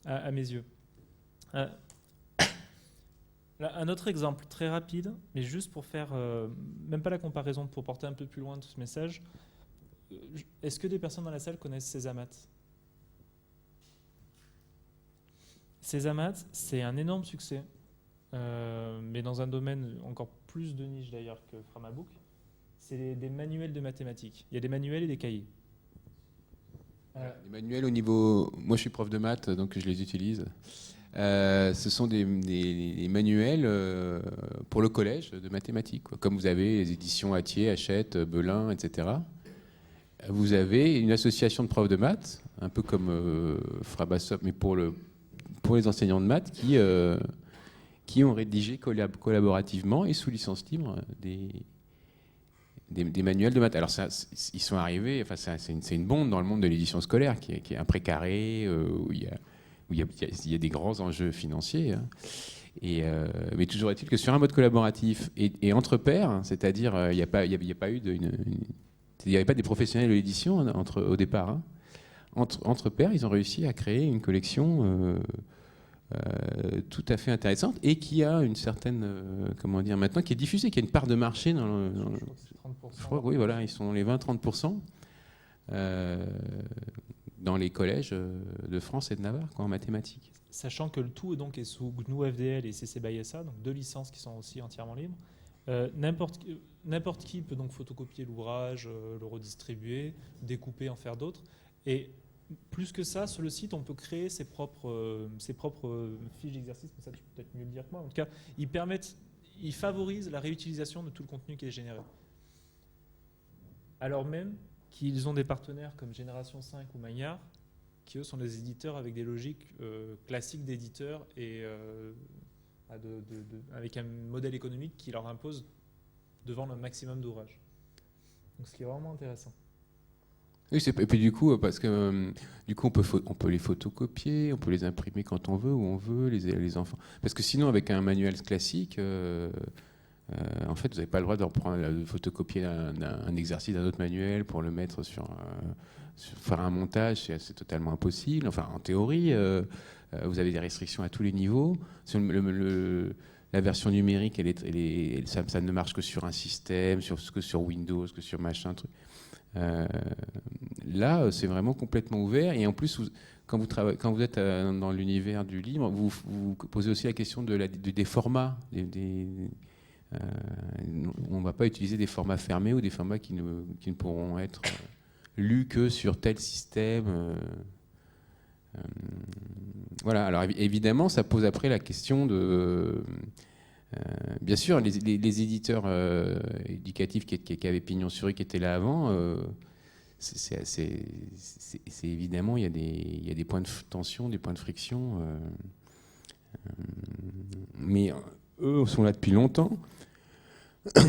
à mes yeux. Euh, Là, un autre exemple très rapide, mais juste pour faire, même pas la comparaison, pour porter un peu plus loin tout ce message. Est-ce que des personnes dans la salle connaissent Césamat? Césamat, c'est un énorme succès, mais dans un domaine encore plus de niche d'ailleurs que Framabook. C'est des manuels de mathématiques. Il y a des manuels et des cahiers. Les manuels au niveau. Moi, je suis prof de maths, donc je les utilise. Ce sont des manuels pour le collège de mathématiques, quoi. Comme vous avez les éditions Hatier, Hachette, Belin, etc. Vous avez une association de profs de maths, un peu comme Frabasop, mais pour les enseignants de maths qui ont rédigé collaborativement et sous licence libre des manuels de maths. Alors ils sont arrivés, enfin c'est une bombe dans le monde de l'édition scolaire qui est un précaré où il y a des grands enjeux financiers. Hein. Mais toujours est-il que sur un mode collaboratif et entre pairs, hein, c'est-à-dire il n'y a pas eu il n'y avait pas des professionnels de l'édition hein, au départ. Hein. Entre pairs, ils ont réussi à créer une collection tout à fait intéressante et qui a une certaine, comment dire, maintenant, qui est diffusée, qui a une part de marché dans le. Je crois que c'est 30%. Je crois, oui, voilà, ils sont dans les 20-30% dans les collèges de France et de Navarre, quoi, en mathématiques. Sachant que le tout donc, est sous GNU FDL et CC BY SA, donc deux licences qui sont aussi entièrement libres. N'importe qui peut donc photocopier l'ouvrage, le redistribuer, découper, en faire d'autres. Et plus que ça, sur le site, on peut créer ses propres fiches d'exercice, mais ça tu peux peut-être mieux le dire que moi. En tout cas, ils favorisent la réutilisation de tout le contenu qui est généré. Alors même qu'ils ont des partenaires comme Génération 5 ou Magnard, qui eux sont des éditeurs avec des logiques classiques d'éditeurs et avec un modèle économique qui leur impose de vendre un maximum d'ouvrages. Donc ce qui est vraiment intéressant. Oui, et puis du coup, parce que du coup, on peut les photocopier, on peut les imprimer quand on veut, où on veut, les enfants. Parce que sinon, avec un manuel classique, en fait, vous n'avez pas le droit de photocopier un exercice d'un autre manuel pour le mettre faire un montage, c'est totalement impossible. Enfin, en théorie, vous avez des restrictions à tous les niveaux. Sur la version numérique, ça ne marche que sur un système, que sur Windows, que sur machin, truc. Là, c'est vraiment complètement ouvert. Et en plus, quand vous êtes dans l'univers du libre, vous posez aussi la question des formats. On ne va pas utiliser des formats fermés ou des formats qui ne pourront être lus que sur tel système. Voilà. Alors évidemment, ça pose après la question de... bien sûr, les éditeurs éducatifs qui avaient pignon sur rue, qui étaient là avant, c'est évidemment, il y a des points de tension, des points de friction. Mais eux sont là depuis longtemps.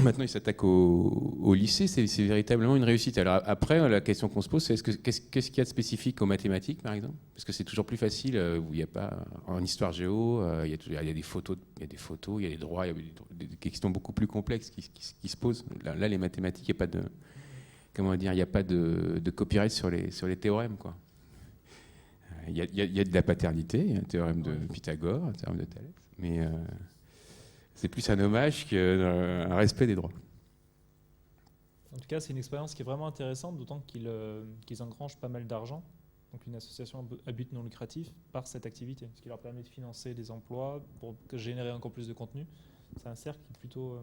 Maintenant, ils s'attaquent au lycée, c'est véritablement une réussite. Alors après, la question qu'on se pose, c'est qu'est-ce qu'il y a de spécifique aux mathématiques, par exemple? Parce que c'est toujours plus facile, où il n'y a pas, en histoire géo, il y a des photos, il y a des droits, il y a des questions beaucoup plus complexes qui se posent. Là, les mathématiques, il n'y a pas de, comment dire, il n'y a pas de copyright sur les théorèmes, quoi. Il y a de la paternité, il y a un théorème de Pythagore, un théorème de Thalès, mais c'est plus un hommage qu'un respect des droits. En tout cas, c'est une expérience qui est vraiment intéressante, d'autant qu'ils engrangent pas mal d'argent. Donc une association à but non lucratif par cette activité, ce qui leur permet de financer des emplois pour générer encore plus de contenu. C'est un cercle qui est plutôt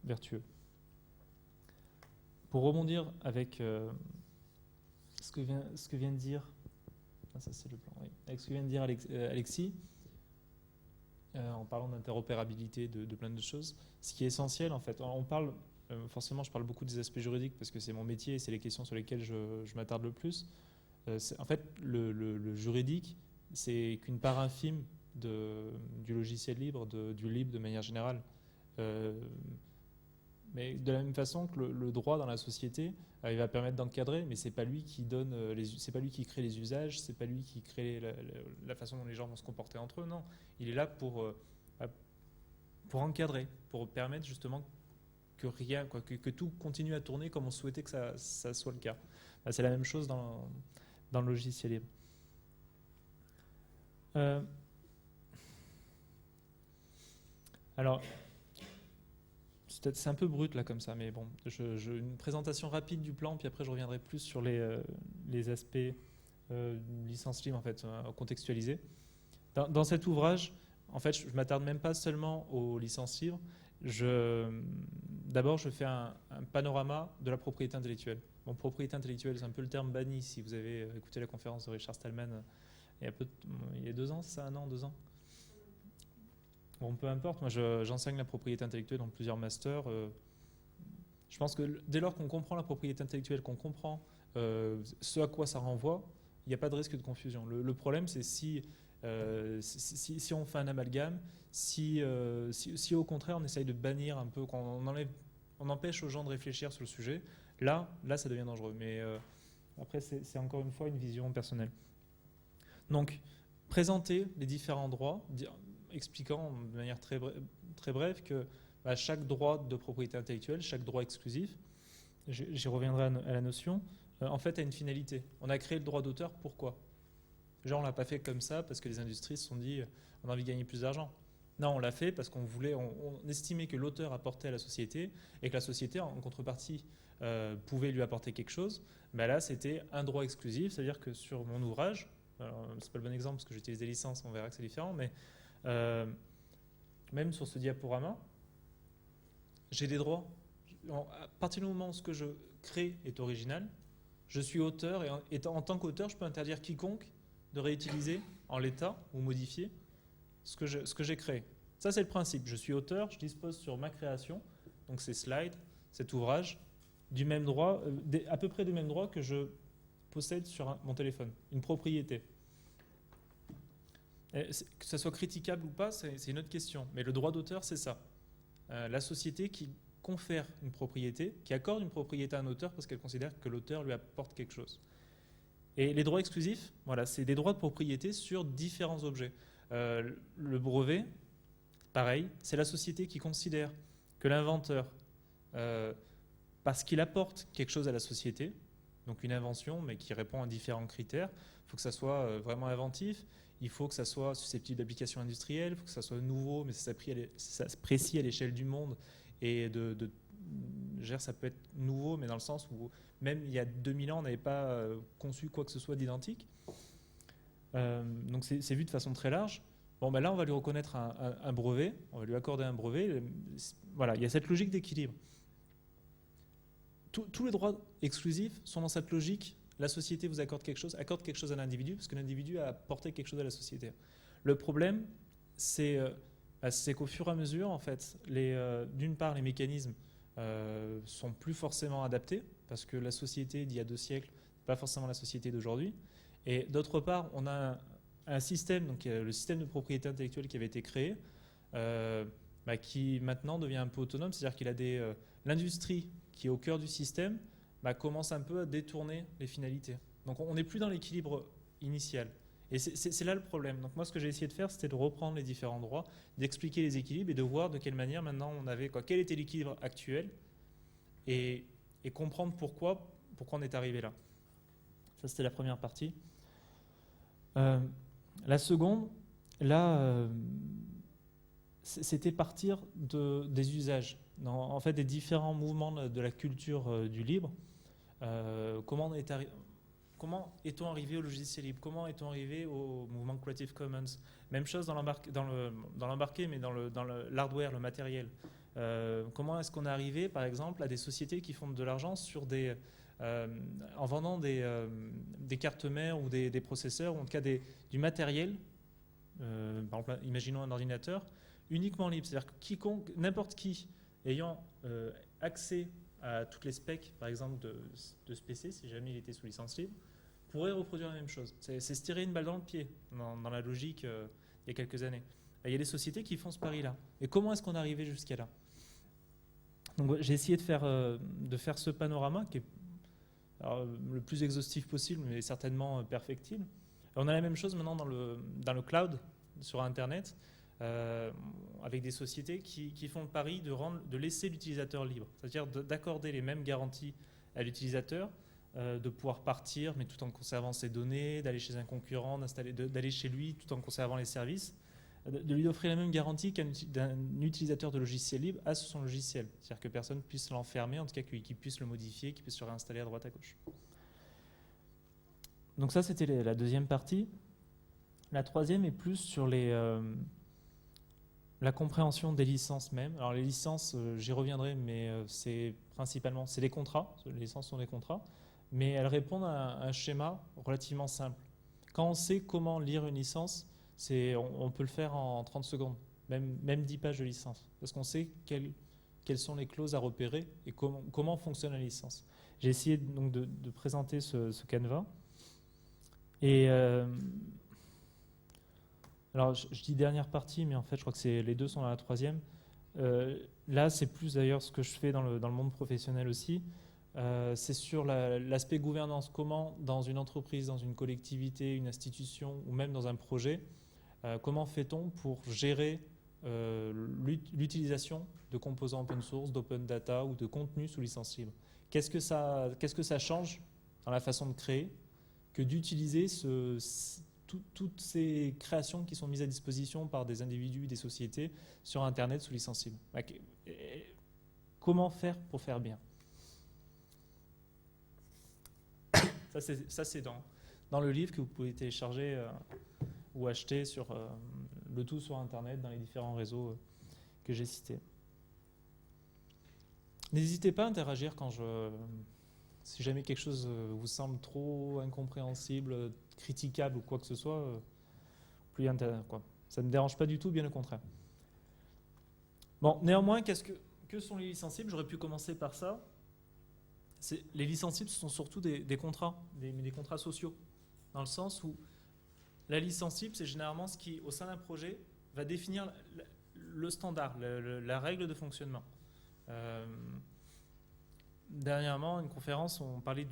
vertueux. Pour rebondir avec ce que vient de dire, ça c'est le plan, oui. Avec ce que vient de dire Alexis, en parlant d'interopérabilité, de plein de choses, ce qui est essentiel en fait, on parle, forcément je parle beaucoup des aspects juridiques parce que c'est mon métier et c'est les questions sur lesquelles je m'attarde le plus. En fait, le juridique, c'est qu'une part infime du logiciel libre, du libre de manière générale. Mais de la même façon que le droit dans la société, il va permettre d'encadrer, mais c'est pas lui qui donne, c'est pas lui qui crée les usages, c'est pas lui qui crée la façon dont les gens vont se comporter entre eux. Non, il est là pour encadrer, pour permettre justement que rien, que tout continue à tourner comme on souhaitait que ça soit le cas. C'est la même chose dans le logiciel libre. Euh, alors, c'est un peu brut là comme ça, mais bon, une présentation rapide du plan, puis après je reviendrai plus sur les aspects licence libre en fait, contextualisés. Dans cet ouvrage, en fait, je m'attarde même pas seulement aux licences libres. D'abord, je fais un panorama de la propriété intellectuelle. Bon, propriété intellectuelle, c'est un peu le terme banni si vous avez écouté la conférence de Richard Stallman il y a 2 ans, c'est ça, 1 an, 2 ans. Bon, peu importe, moi j'enseigne la propriété intellectuelle dans plusieurs masters. Je pense que dès lors qu'on comprend la propriété intellectuelle, qu'on comprend ce à quoi ça renvoie, il n'y a pas de risque de confusion. Le problème, c'est si on fait un amalgame, si au contraire on essaye de bannir un peu, on empêche aux gens de réfléchir sur le sujet, là ça devient dangereux. Mais après, c'est encore une fois une vision personnelle. Donc, présenter les différents droits, expliquant de manière très brève que chaque droit de propriété intellectuelle, chaque droit exclusif, j'y reviendrai à la notion, en fait a une finalité. On a créé le droit d'auteur, pourquoi ? Genre on l'a pas fait comme ça parce que les industries se sont dit on a envie de gagner plus d'argent. Non, on l'a fait parce qu'on estimait que l'auteur apportait à la société et que la société en contrepartie pouvait lui apporter quelque chose. Là c'était un droit exclusif, c'est-à-dire que sur mon ouvrage, c'est pas le bon exemple parce que j'utilise des licences, on verra que c'est différent, mais même sur ce diaporama, j'ai des droits. À partir du moment où ce que je crée est original, je suis auteur et en tant qu'auteur, je peux interdire quiconque de réutiliser en l'état ou modifier ce que j'ai créé. Ça, c'est le principe. Je suis auteur, je dispose sur ma création, donc ces slides, cet ouvrage, du même droit, à peu près du même droit que je possède sur mon téléphone, une propriété. Que ça soit critiquable ou pas, c'est une autre question. Mais le droit d'auteur, c'est ça. La société qui confère une propriété, qui accorde une propriété à un auteur parce qu'elle considère que l'auteur lui apporte quelque chose. Et les droits exclusifs, voilà, c'est des droits de propriété sur différents objets. Le brevet, pareil, c'est la société qui considère que l'inventeur, parce qu'il apporte quelque chose à la société, donc une invention, mais qui répond à différents critères, il faut que ça soit vraiment inventif, il faut que ça soit susceptible d'application industrielle, il faut que ça soit nouveau, mais ça précis à l'échelle du monde, et ça peut être nouveau, mais dans le sens où même il y a 2000 ans, on n'avait pas conçu quoi que ce soit d'identique. Donc c'est vu de façon très large. Bon, là, on va lui reconnaître un brevet, on va lui accorder un brevet. Voilà, il y a cette logique d'équilibre. Tous les droits exclusifs sont dans cette logique. La société vous accorde quelque chose à l'individu, parce que l'individu a apporté quelque chose à la société. Le problème, c'est qu'au fur et à mesure, en fait, d'une part, les mécanismes sont plus forcément adaptés, parce que la société d'il y a 2 siècles, pas forcément la société d'aujourd'hui. Et d'autre part, on a un système, donc le système de propriété intellectuelle qui avait été créé, qui maintenant devient un peu autonome, c'est-à-dire qu'il a l'industrie qui est au cœur du système commence un peu à détourner les finalités. Donc on n'est plus dans l'équilibre initial. Et c'est là le problème. Donc moi, ce que j'ai essayé de faire, c'était de reprendre les différents droits, d'expliquer les équilibres et de voir de quelle manière maintenant on avait quel était l'équilibre actuel et comprendre pourquoi on est arrivé là. Ça, c'était la première partie. La seconde, là, c'était partir des usages, en fait des différents mouvements de la culture du libre. Comment est-on arrivé au logiciel libre? Comment est-on arrivé au mouvement Creative Commons? Même chose dans l'embarqué, mais dans l'hardware, le matériel. Comment est-ce qu'on est arrivé, par exemple, à des sociétés qui font de l'argent en vendant des cartes mères ou des processeurs, ou en tout cas du matériel, par exemple, imaginons un ordinateur, uniquement libre. C'est-à-dire que n'importe qui ayant accès à toutes les specs, par exemple, de ce PC, si jamais il était sous licence libre, pourrait reproduire la même chose. C'est se tirer une balle dans le pied, dans la logique il y a quelques années. Et il y a des sociétés qui font ce pari-là. Et comment est-ce qu'on est arrivé jusqu'à là? Donc, j'ai essayé de faire ce panorama qui est le plus exhaustif possible, mais certainement perfectible. On a la même chose maintenant dans le cloud, sur Internet, avec des sociétés qui font le pari de laisser l'utilisateur libre, c'est-à-dire d'accorder les mêmes garanties à l'utilisateur de pouvoir partir, mais tout en conservant ses données, d'aller chez un concurrent, d'aller chez lui tout en conservant les services, de lui offrir la même garantie qu'un utilisateur de logiciel libre a sur son logiciel. C'est-à-dire que personne ne puisse l'enfermer, en tout cas qu'il puisse le modifier, qu'il puisse le réinstaller à droite à gauche. Donc ça, c'était la deuxième partie. La troisième est plus sur la compréhension des licences même. Alors les licences, j'y reviendrai, mais c'est les contrats. Les licences sont des contrats, mais elles répondent à un schéma relativement simple. Quand on sait comment lire une licence, on peut le faire en 30 secondes, même 10 pages de licence, parce qu'on sait quelles sont les clauses à repérer et comment fonctionne la licence. J'ai essayé donc de présenter ce canevas. Et alors, je dis dernière partie, mais en fait, je crois que les deux sont dans la troisième. Là, c'est plus d'ailleurs ce que je fais dans le monde professionnel aussi. C'est sur l'aspect gouvernance. Comment, dans une entreprise, dans une collectivité, une institution ou même dans un projet, comment fait-on pour gérer l'utilisation de composants open source, d'open data ou de contenu sous licence libre? Qu'est-ce que ça change dans la façon de créer que d'utiliser toutes ces créations qui sont mises à disposition par des individus, des sociétés sur Internet sous licence libre? Comment faire pour faire bien? Ça, c'est dans le livre que vous pouvez télécharger ou acheter le tout sur Internet dans les différents réseaux que j'ai cités. N'hésitez pas à interagir si jamais quelque chose vous semble trop incompréhensible, critiquable ou quoi que ce soit, ça ne me dérange pas du tout, bien au contraire. Bon, néanmoins, que sont les licences libres? J'aurais pu commencer par ça. Les licences libres, ce sont surtout des contrats, des contrats sociaux, dans le sens où la licence libre, c'est généralement ce qui, au sein d'un projet, va définir le standard, la règle de fonctionnement. Dernièrement, une conférence, on parlait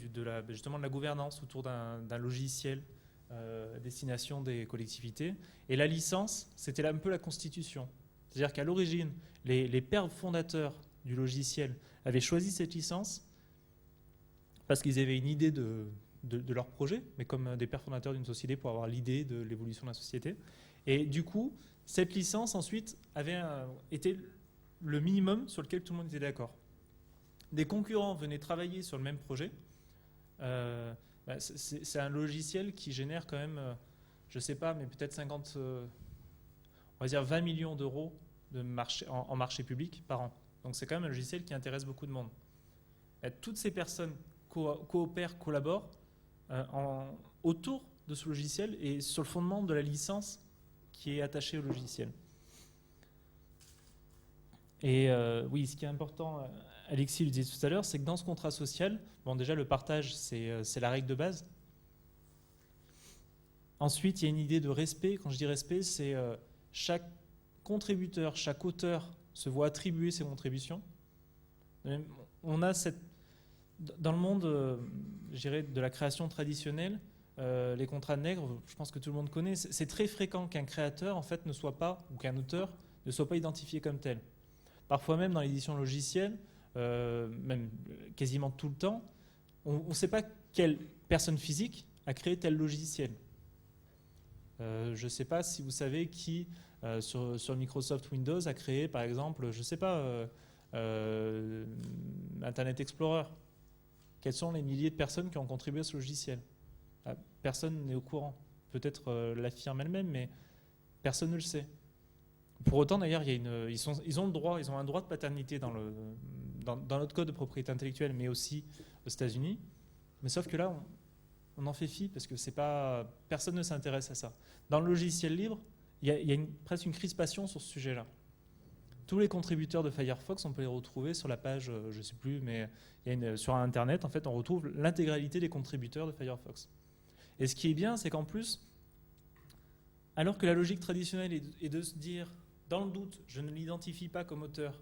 justement de la gouvernance autour d'un logiciel à destination des collectivités. Et la licence, c'était un peu la constitution. C'est-à-dire qu'à l'origine, les pères fondateurs du logiciel avaient choisi cette licence parce qu'ils avaient une idée de leur projet, mais comme des pères fondateurs d'une société pour avoir l'idée de l'évolution de la société. Et du coup, cette licence ensuite avait été le minimum sur lequel tout le monde était d'accord. Des concurrents venaient travailler sur le même projet. C'est un logiciel qui génère quand même, je ne sais pas, mais peut-être 20 millions d'euros en marché public par an. Donc c'est quand même un logiciel qui intéresse beaucoup de monde. Et toutes ces personnes coopèrent, collaborent autour de ce logiciel et sur le fondement de la licence qui est attachée au logiciel. Et oui, ce qui est important, Alexis le disait tout à l'heure, c'est que dans ce contrat social, bon, déjà le partage, c'est la règle de base. Ensuite, il y a une idée de respect. Quand je dis respect, c'est chaque contributeur, chaque auteur se voit attribuer ses contributions. On a dans le monde, je dirais, de la création traditionnelle, les contrats nègres, je pense que tout le monde connaît. C'est très fréquent qu'un créateur, en fait, ne soit pas, ou qu'un auteur ne soit pas identifié comme tel. Parfois même dans l'édition logicielle, même quasiment tout le temps, on ne sait pas quelle personne physique a créé tel logiciel. Je ne sais pas si vous savez qui, sur Microsoft Windows, a créé, par exemple, je ne sais pas, Internet Explorer. Quels sont les milliers de personnes qui ont contribué à ce logiciel? Personne n'est au courant. Peut-être la firme elle-même, mais personne ne le sait. Pour autant, d'ailleurs, ils ont un droit de paternité dans notre code de propriété intellectuelle, mais aussi aux États-Unis. Mais sauf que là, on en fait fi parce que personne ne s'intéresse à ça. Dans le logiciel libre, il y a presque une crispation sur ce sujet-là. Tous les contributeurs de Firefox, on peut les retrouver sur la page, je ne sais plus, mais sur Internet, en fait, on retrouve l'intégralité des contributeurs de Firefox. Et ce qui est bien, c'est qu'en plus, alors que la logique traditionnelle est de se dire, dans le doute, je ne l'identifie pas comme auteur,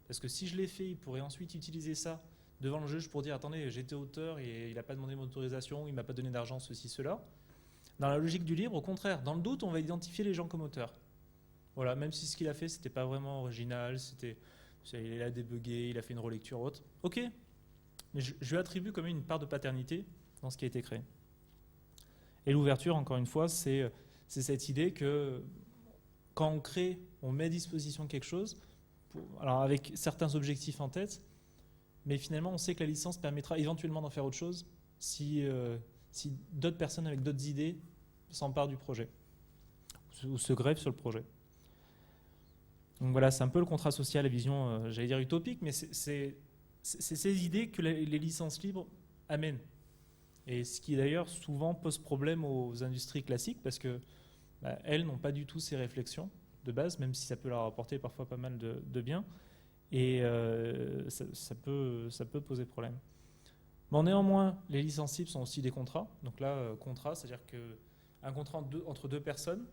parce que si je l'ai fait, il pourrait ensuite utiliser ça devant le juge pour dire, attendez, j'étais auteur et il n'a pas demandé mon autorisation, il ne m'a pas donné d'argent, ceci, cela. Dans la logique du libre, au contraire, dans le doute, on va identifier les gens comme auteurs. Voilà, même si ce qu'il a fait, c'était pas vraiment original, il a débugué, il a fait une relecture autre. Ok, mais je lui attribue quand même une part de paternité dans ce qui a été créé. Et l'ouverture, encore une fois, c'est cette idée que quand on crée, on met à disposition quelque chose, alors avec certains objectifs en tête, mais finalement on sait que la licence permettra éventuellement d'en faire autre chose si d'autres personnes avec d'autres idées s'emparent du projet ou se grèvent sur le projet. Donc voilà, c'est un peu le contrat social, la vision, j'allais dire utopique, mais c'est ces idées que les licences libres amènent. Et ce qui d'ailleurs souvent pose problème aux industries classiques parce que elles n'ont pas du tout ces réflexions de base, même si ça peut leur apporter parfois pas mal de bien. Et ça peut poser problème. Bon, néanmoins, les licences libres sont aussi des contrats. Donc là, contrat, c'est-à-dire qu'un contrat entre deux personnes,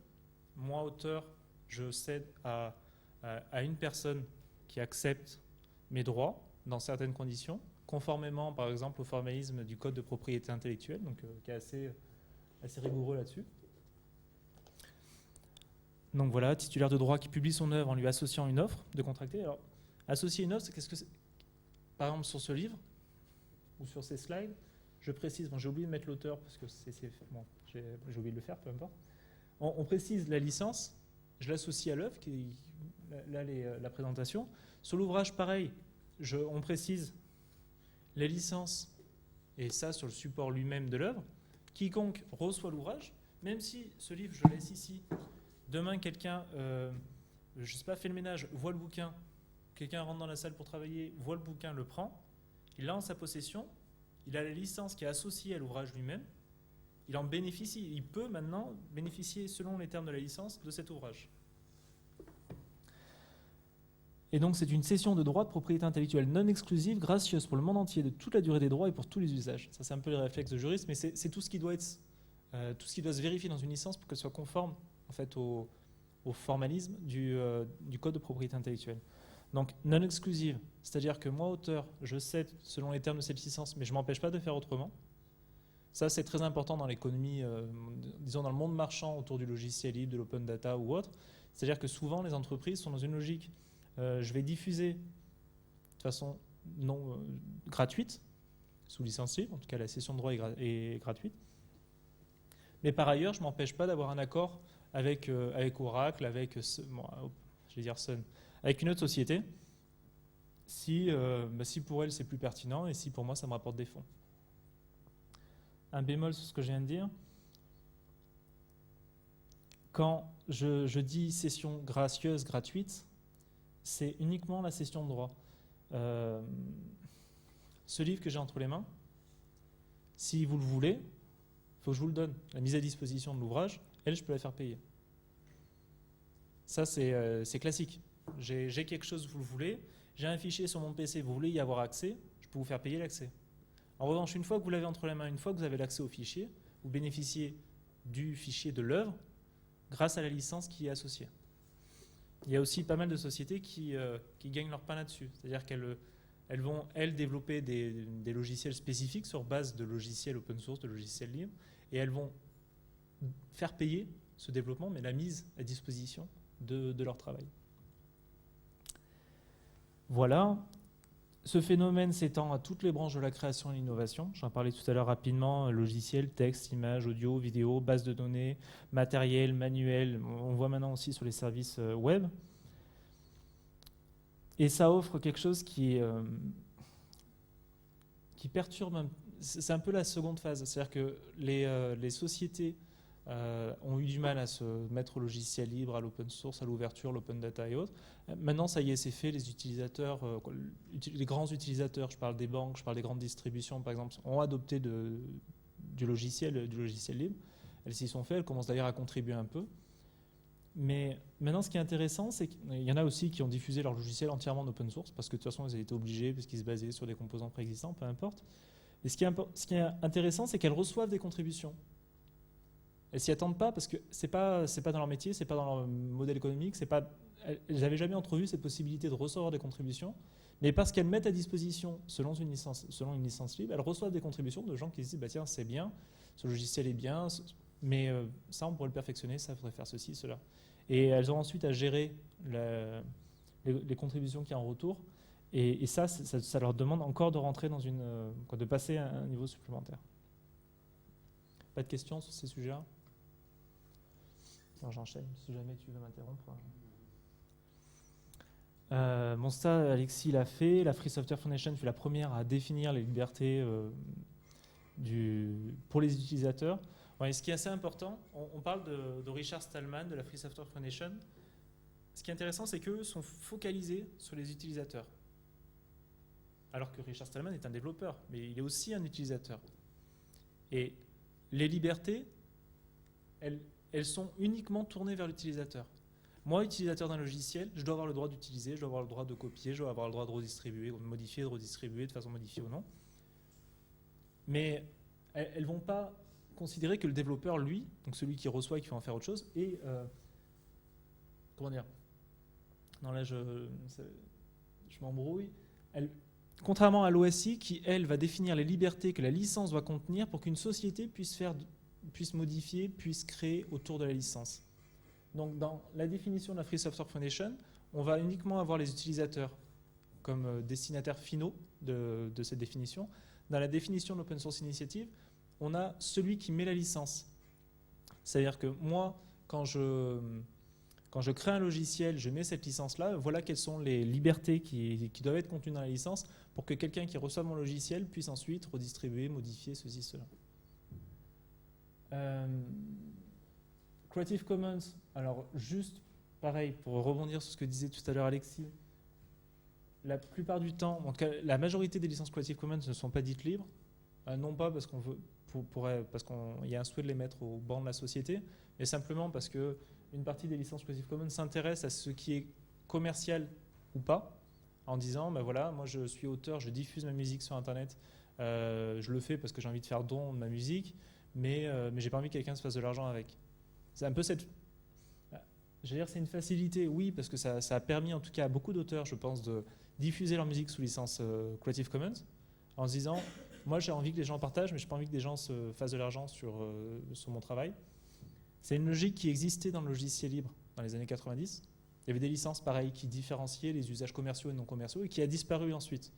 moi, auteur, je cède à une personne qui accepte mes droits dans certaines conditions, conformément, par exemple, au formalisme du Code de propriété intellectuelle, donc, qui est assez rigoureux là-dessus. Donc voilà, titulaire de droit qui publie son œuvre en lui associant une offre de contracter. Alors, associer une offre, c'est qu'est-ce que c'est ? Par exemple, sur ce livre, ou sur ces slides, je précise, j'ai oublié de mettre l'auteur, parce que bon, j'ai oublié de le faire, peu importe. On précise la licence, je l'associe à l'œuvre, là la présentation. Sur l'ouvrage, pareil, on précise les licences, et ça sur le support lui-même de l'œuvre. Quiconque reçoit l'ouvrage, même si ce livre, je le laisse ici, demain quelqu'un, je ne sais pas, fait le ménage, voit le bouquin, quelqu'un rentre dans la salle pour travailler, voit le bouquin, le prend, il l'a en sa possession, il a la licence qui est associée à l'ouvrage lui-même, il en bénéficie, il peut maintenant bénéficier selon les termes de la licence de cet ouvrage. Et donc c'est une cession de droits de propriété intellectuelle non exclusive, gracieuse pour le monde entier de toute la durée des droits et pour tous les usages. Ça c'est un peu le réflexe de juriste, mais c'est tout ce qui doit être, tout ce qui doit se vérifier dans une licence pour qu'elle soit conforme en fait au formalisme du Code de propriété intellectuelle. Donc non exclusive, c'est-à-dire que moi auteur, je cède selon les termes de cette licence, mais je ne m'empêche pas de faire autrement. Ça c'est très important dans l'économie, disons dans le monde marchand autour du logiciel libre, de l'open data ou autre. C'est-à-dire que souvent les entreprises sont dans une logique je vais diffuser de façon non gratuite, sous licence libre, en tout cas la cession de droit est gratuite. Mais par ailleurs, je ne m'empêche pas d'avoir un accord avec Oracle, avec je vais dire Sun, avec une autre société, si pour elle c'est plus pertinent et si pour moi ça me rapporte des fonds. Un bémol sur ce que je viens de dire. Quand je dis cession gracieuse, gratuite, c'est uniquement la cession de droit. Ce livre que j'ai entre les mains, si vous le voulez, il faut que je vous le donne. La mise à disposition de l'ouvrage, elle, je peux la faire payer. Ça, c'est classique. J'ai quelque chose, vous le voulez, j'ai un fichier sur mon PC, vous voulez y avoir accès, je peux vous faire payer l'accès. En revanche, une fois que vous l'avez entre les mains, une fois que vous avez l'accès au fichier, vous bénéficiez du fichier de l'œuvre grâce à la licence qui est associée. Il y a aussi pas mal de sociétés qui gagnent leur pain là-dessus. C'est-à-dire qu'elles vont, elles, développer des logiciels spécifiques sur base de logiciels open source, de logiciels libres, et elles vont faire payer ce développement, mais la mise à disposition de leur travail. Voilà. Ce phénomène s'étend à toutes les branches de la création et de l'innovation. J'en parlais tout à l'heure rapidement, logiciel, texte, image, audio, vidéo, base de données, matériel, manuel. On voit maintenant aussi sur les services web. Et ça offre quelque chose qui perturbe, c'est un peu la seconde phase. C'est-à-dire que les sociétés ont eu du mal à se mettre au logiciel libre, à l'open source, à l'ouverture, l'open data et autres. Maintenant, ça y est, c'est fait. Les utilisateurs, les grands utilisateurs, je parle des banques, je parle des grandes distributions, par exemple, ont adopté du logiciel libre. Elles s'y sont faites, elles commencent d'ailleurs à contribuer un peu. Mais maintenant, ce qui est intéressant, c'est qu'il y en a aussi qui ont diffusé leur logiciel entièrement en open source, parce que de toute façon, ils avaient été obligés, parce qu'ils se basaient sur des composants préexistants, peu importe. Et ce qui est intéressant, c'est qu'elles reçoivent des contributions. Elles s'y attendent pas parce que c'est pas dans leur métier, c'est pas dans leur modèle économique, elles n'avaient jamais entrevu cette possibilité de recevoir des contributions, mais parce qu'elles mettent à disposition, selon une licence libre, elles reçoivent des contributions de gens qui se disent tiens, c'est bien, ce logiciel est bien, mais ça on pourrait le perfectionner, ça faudrait faire ceci, cela. Et elles ont ensuite à gérer les contributions qu'il y a en retour. Et ça leur demande encore de rentrer dans de passer à un niveau supplémentaire. Pas de questions sur ces sujets-là? Alors j'enchaîne, si jamais tu veux m'interrompre. Bon, ça, Alexis l'a fait. La Free Software Foundation fut la première à définir les libertés pour les utilisateurs. Ouais, ce qui est assez important, on parle de Richard Stallman, de la Free Software Foundation. Ce qui est intéressant, c'est qu'eux sont focalisés sur les utilisateurs. Alors que Richard Stallman est un développeur, mais il est aussi un utilisateur. Et les libertés, elles sont uniquement tournées vers l'utilisateur. Moi, utilisateur d'un logiciel, je dois avoir le droit d'utiliser, je dois avoir le droit de copier, je dois avoir le droit de redistribuer, de modifier, de redistribuer de façon modifiée ou non. Mais elles ne vont pas considérer que le développeur, lui, donc celui qui reçoit et qui fait en faire autre chose, et comment dire? Non, là, je m'embrouille. Contrairement à l'OSI, qui, elle, va définir les libertés que la licence doit contenir pour qu'une société puisse modifier, puisse créer autour de la licence. Donc, dans la définition de la Free Software Foundation, on va uniquement avoir les utilisateurs comme destinataires finaux de cette définition. Dans la définition de l'Open Source Initiative, on a celui qui met la licence. C'est-à-dire que moi, quand je crée un logiciel, je mets cette licence-là, voilà quelles sont les libertés qui doivent être contenues dans la licence pour que quelqu'un qui reçoit mon logiciel puisse ensuite redistribuer, modifier ceci, cela. Creative Commons, alors juste pareil, pour rebondir sur ce que disait tout à l'heure Alexis, la plupart du temps, en tout cas, la majorité des licences Creative Commons ne sont pas dites libres, non pas parce qu'on veut, parce qu'il y a un souhait de les mettre au banc de la société, mais simplement parce que une partie des licences Creative Commons s'intéresse à ce qui est commercial ou pas, en disant, ben voilà, moi je suis auteur, je diffuse ma musique sur Internet, je le fais parce que j'ai envie de faire don de ma musique, mais j'ai pas envie que quelqu'un se fasse de l'argent avec. C'est un peu cette... Je veux dire, c'est une facilité, oui, parce que ça a permis en tout cas à beaucoup d'auteurs, je pense, de diffuser leur musique sous licence Creative Commons, en se disant, moi j'ai envie que les gens partagent, mais j'ai pas envie que des gens se fassent de l'argent sur mon travail. C'est une logique qui existait dans le logiciel libre dans les années 90. Il y avait des licences pareilles qui différenciaient les usages commerciaux et non commerciaux et qui a disparu ensuite.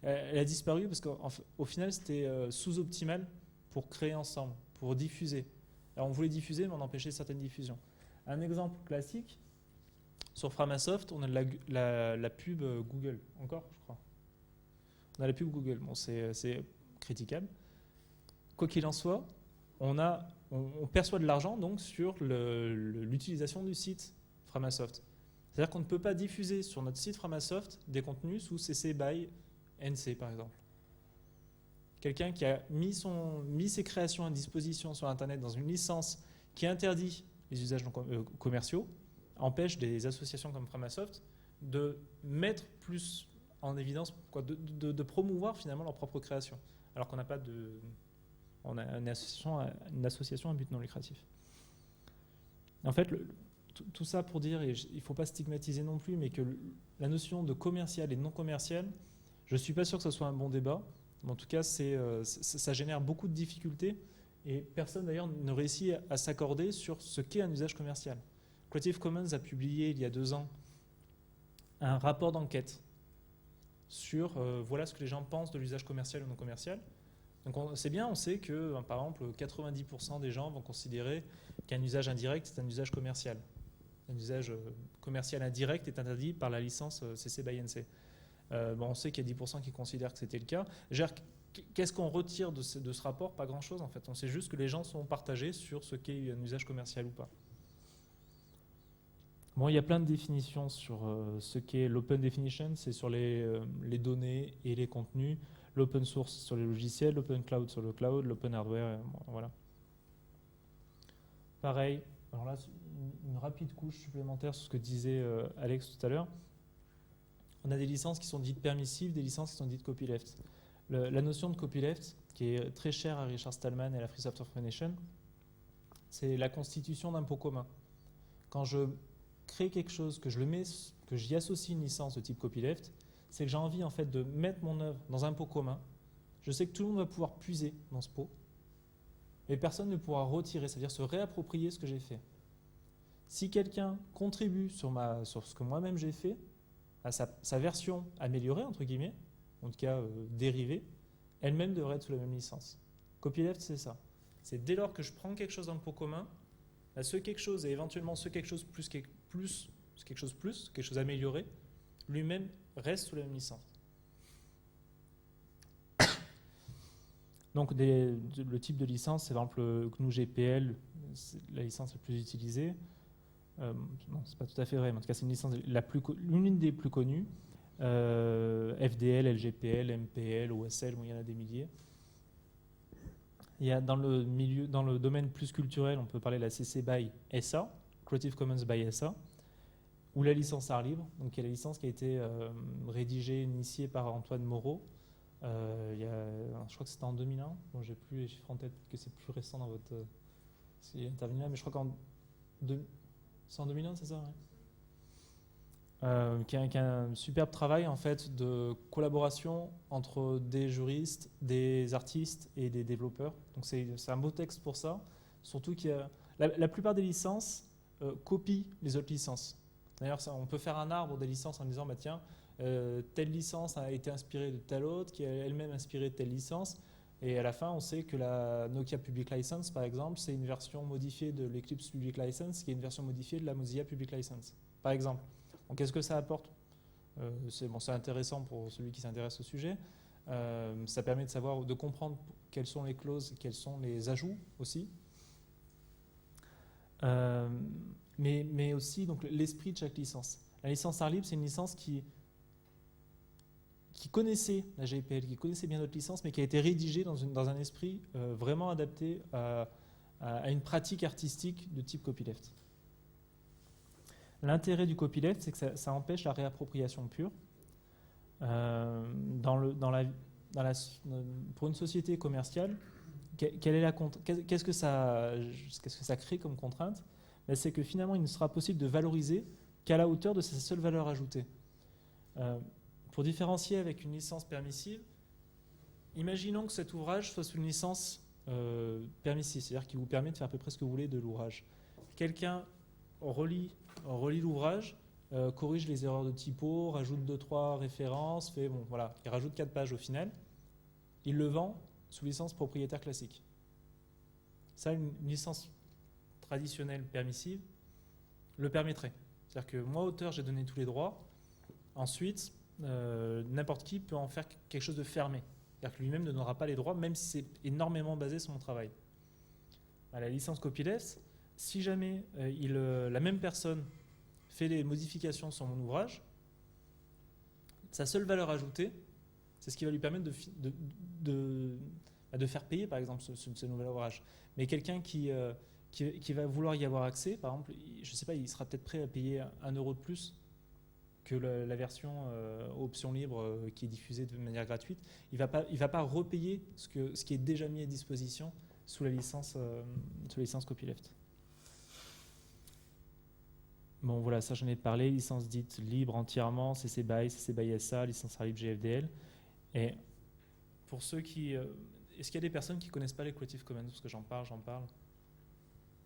Elle a disparu parce qu'au final, c'était sous-optimal pour créer ensemble, pour diffuser. Alors on voulait diffuser, mais on empêchait certaines diffusions. Un exemple classique, sur Framasoft, on a la pub Google, encore, je crois. On a la pub Google, bon, c'est critiquable. Quoi qu'il en soit, on perçoit de l'argent donc sur l'utilisation du site Framasoft. C'est-à-dire qu'on ne peut pas diffuser sur notre site Framasoft des contenus sous CC BY NC par exemple. Quelqu'un qui a mis ses créations à disposition sur Internet dans une licence qui interdit les usages non commerciaux empêche des associations comme Framasoft de mettre plus en évidence, de promouvoir finalement leur propre création, alors qu'on n'a pas de... On a une association à but non lucratif. En fait, tout ça pour dire, et il ne faut pas stigmatiser non plus, mais que la notion de commercial et de non commercial, je ne suis pas sûr que ce soit un bon débat, mais en tout cas, ça génère beaucoup de difficultés, et personne d'ailleurs ne réussit à s'accorder sur ce qu'est un usage commercial. Creative Commons a publié il y a 2 ans un rapport d'enquête sur voilà ce que les gens pensent de l'usage commercial ou non commercial. Donc c'est bien, on sait que par exemple 90% des gens vont considérer qu'un usage indirect est un usage commercial. Un usage commercial indirect est interdit par la licence CC BY NC. On sait qu'il y a 10% qui considèrent que c'était le cas. Qu'est-ce qu'on retire de ce rapport? Pas grand-chose en fait. On sait juste que les gens sont partagés sur ce qu'est un usage commercial ou pas. Bon, il y a plein de définitions sur ce qu'est l'open definition, c'est sur les données et les contenus, l'open source sur les logiciels, l'open cloud sur le cloud, l'open hardware, voilà. Pareil, alors là, une rapide couche supplémentaire sur ce que disait Alex tout à l'heure. On a des licences qui sont dites permissives, des licences qui sont dites copyleft. La notion de copyleft, qui est très chère à Richard Stallman et à la Free Software Foundation, c'est la constitution d'un pot commun. Quand je crée quelque chose, que j'y associe une licence de type copyleft, c'est que j'ai envie en fait de mettre mon œuvre dans un pot commun. Je sais que tout le monde va pouvoir puiser dans ce pot, mais personne ne pourra retirer, c'est-à-dire se réapproprier ce que j'ai fait. Si quelqu'un contribue sur ce que moi-même j'ai fait, à sa version améliorée, entre guillemets, en tout cas dérivée, elle-même devrait être sous la même licence. Copyleft, c'est ça. C'est dès lors que je prends quelque chose dans le pot commun, ce quelque chose et éventuellement ce quelque chose plus, quelque chose amélioré, lui-même reste sous la même licence. Donc le type de licence, c'est par exemple GNU GPL, c'est la licence la plus utilisée. Non, c'est pas tout à fait vrai, mais en tout cas c'est une licence l'une des plus connues. FDL, LGPL, MPL, OSL, bon, il y en a des milliers. Il y a dans le domaine plus culturel, on peut parler de la CC BY SA, Creative Commons by SA, ou la licence art libre, donc qui est la licence qui a été rédigée, initiée par Antoine Moreau. Je crois que c'était en 2001. Bon, j'ai plus les chiffres en tête, que c'est plus récent dans votre. C'est intervenu là, mais je crois c'est en 2001, c'est ça, ouais. Qui a un superbe travail en fait de collaboration entre des juristes, des artistes et des développeurs. Donc c'est un beau texte pour ça. Surtout qu'il y a la plupart des licences copient les autres licences. D'ailleurs, on peut faire un arbre des licences en disant bah tiens, telle licence a été inspirée de telle autre, qui est elle-même inspirée de telle licence. Et à la fin, on sait que la Nokia Public License, par exemple, c'est une version modifiée de l'Eclipse Public License, qui est une version modifiée de la Mozilla Public License, par exemple. Donc, qu'est-ce que ça apporte ? C'est intéressant pour celui qui s'intéresse au sujet. Ça permet de savoir, de comprendre quelles sont les clauses, quels sont les ajouts aussi. Mais aussi donc, l'esprit de chaque licence. La licence art libre, c'est une licence qui connaissait la GPL, qui connaissait bien notre licence, mais qui a été rédigée dans un esprit vraiment adapté à une pratique artistique de type copyleft. L'intérêt du copyleft, c'est que ça empêche la réappropriation pure. Pour une société commerciale, qu'est-ce que ça crée comme contrainte ? C'est que finalement, il ne sera possible de valoriser qu'à la hauteur de sa seule valeur ajoutée. Pour différencier avec une licence permissive, imaginons que cet ouvrage soit sous une licence permissive, c'est-à-dire qui vous permet de faire à peu près ce que vous voulez de l'ouvrage. Quelqu'un relit l'ouvrage, corrige les erreurs de typo, rajoute 2-3 références, il rajoute 4 pages au final. Il le vend sous licence propriétaire classique. Ça, une licence traditionnelle permissive le permettrait. C'est-à-dire que moi, auteur, j'ai donné tous les droits. Ensuite, n'importe qui peut en faire quelque chose de fermé. C'est-à-dire que lui-même ne donnera pas les droits, même si c'est énormément basé sur mon travail. À la licence copyleft, si jamais la même personne fait des modifications sur mon ouvrage, sa seule valeur ajoutée, c'est ce qui va lui permettre de faire payer, par exemple, ce nouvel ouvrage. Mais quelqu'un qui va vouloir y avoir accès, par exemple, je ne sais pas, il sera peut-être prêt à payer 1 euro de plus que la version option libre qui est diffusée de manière gratuite. Il va pas repayer ce qui est déjà mis à disposition sous la licence copyleft. Bon voilà, ça j'en ai parlé, licence dite libre entièrement, CC BY, CC BY SA, licence libre GFDL. Et pour ceux qui... est-ce qu'il y a des personnes qui ne connaissent pas les Creative Commons ? Parce que j'en parle.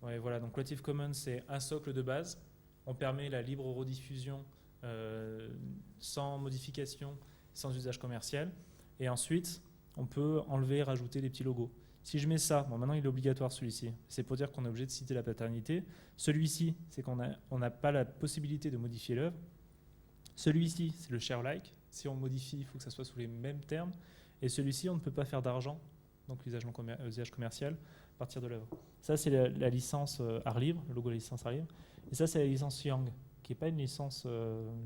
Ouais, voilà, donc Creative Commons, c'est un socle de base. On permet la libre rediffusion sans modification, sans usage commercial. Et ensuite, on peut enlever et rajouter des petits logos. Si je mets ça, bon, maintenant il est obligatoire celui-ci. C'est pour dire qu'on est obligé de citer la paternité. Celui-ci, c'est qu'on n'a pas la possibilité de modifier l'œuvre. Celui-ci, c'est le share like. Si on modifie, il faut que ça soit sous les mêmes termes. Et celui-ci, on ne peut pas faire d'argent, donc l'usage commercial, à partir de l'œuvre. Ça, c'est la licence art libre, le logo de la licence art libre. Et ça, c'est la licence Yang, qui n'est pas une licence